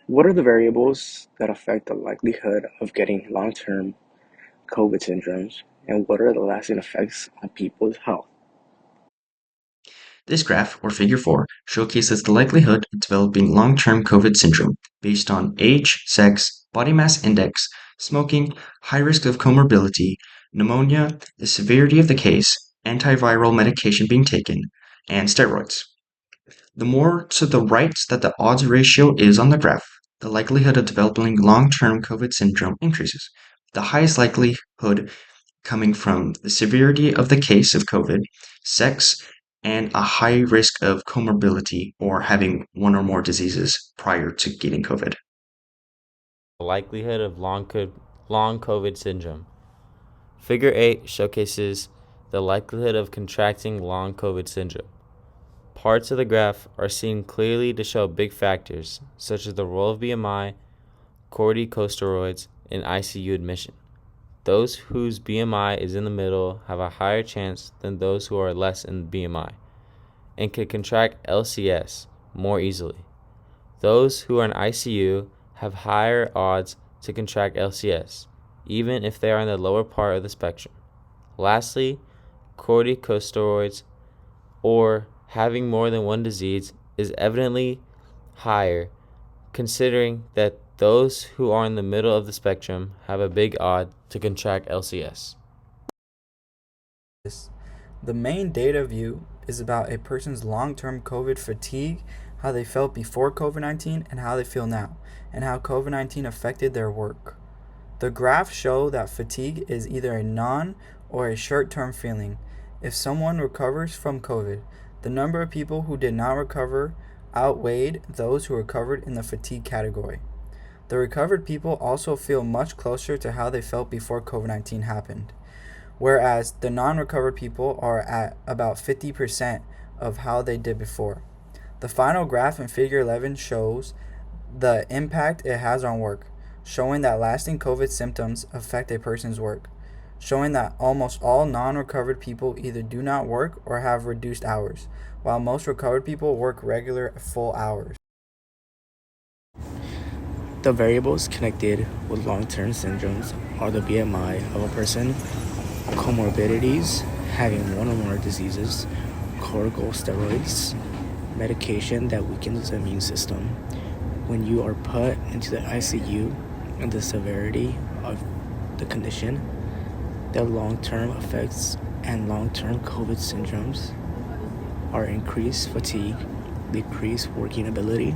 What are the variables that affect the likelihood of getting long-term COVID syndromes, and what are the lasting effects on people's health? This graph, or figure 4, showcases the likelihood of developing long-term COVID syndrome based on age, sex, body mass index, smoking, high risk of comorbidity, pneumonia, the severity of the case, antiviral medication being taken, and steroids. The more to the right that the odds ratio is on the graph, the likelihood of developing long-term COVID syndrome increases. The highest likelihood coming from the severity of the case of COVID, sex, and a high risk of comorbidity or having one or more diseases prior to getting COVID. The likelihood of long COVID syndrome. Figure 8 showcases the likelihood of contracting long COVID syndrome. Parts of the graph are seen clearly to show big factors, such as the role of BMI, corticosteroids, and ICU admission. Those whose BMI is in the middle have a higher chance than those who are less in BMI and can contract LCS more easily. Those who are in ICU have higher odds to contract LCS, even if they are in the lower part of the spectrum. Lastly, corticosteroids or having more than one disease is evidently higher, considering that those who are in the middle of the spectrum have a big odd to contract LCS. The main data view is about a person's long-term COVID fatigue, how they felt before COVID-19 and how they feel now, and how COVID-19 affected their work. The graphs show that fatigue is either a non or a short-term feeling. If someone recovers from COVID, the number of people who did not recover outweighed those who recovered in the fatigue category. The recovered people also feel much closer to how they felt before COVID-19 happened, whereas the non-recovered people are at about 50% of how they did before. The final graph in figure 11 shows the impact it has on work, showing that lasting COVID symptoms affect a person's work, showing that almost all non-recovered people either do not work or have reduced hours, while most recovered people work regular full hours. The variables connected with long-term syndromes are the BMI of a person, comorbidities, having one or more diseases, corticosteroids, medication that weakens the immune system, when you are put into the ICU, and the severity of the condition, the long-term effects and long-term COVID syndromes are increased fatigue, decreased working ability,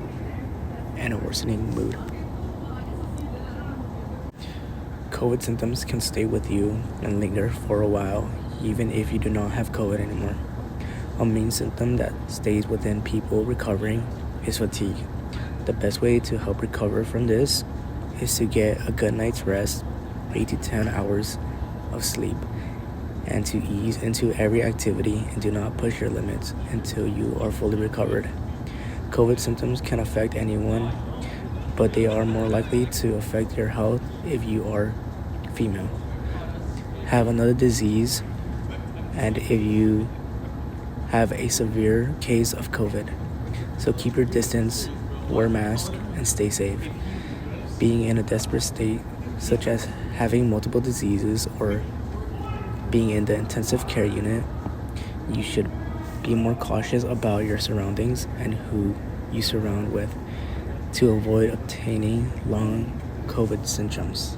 and a worsening mood. COVID symptoms can stay with you and linger for a while, even if you do not have COVID anymore. A main symptom that stays within people recovering is fatigue. The best way to help recover from this is to get a good night's rest, 8 to 10 hours of sleep, and to ease into every activity and do not push your limits until you are fully recovered. COVID symptoms can affect anyone, but they are more likely to affect your health if you are female, have another disease, and if you have a severe case of COVID. So keep your distance, wear masks, and stay safe. Being in a desperate state, such as having multiple diseases or being in the intensive care unit, you should be more cautious about your surroundings and who you surround with to avoid obtaining long COVID symptoms.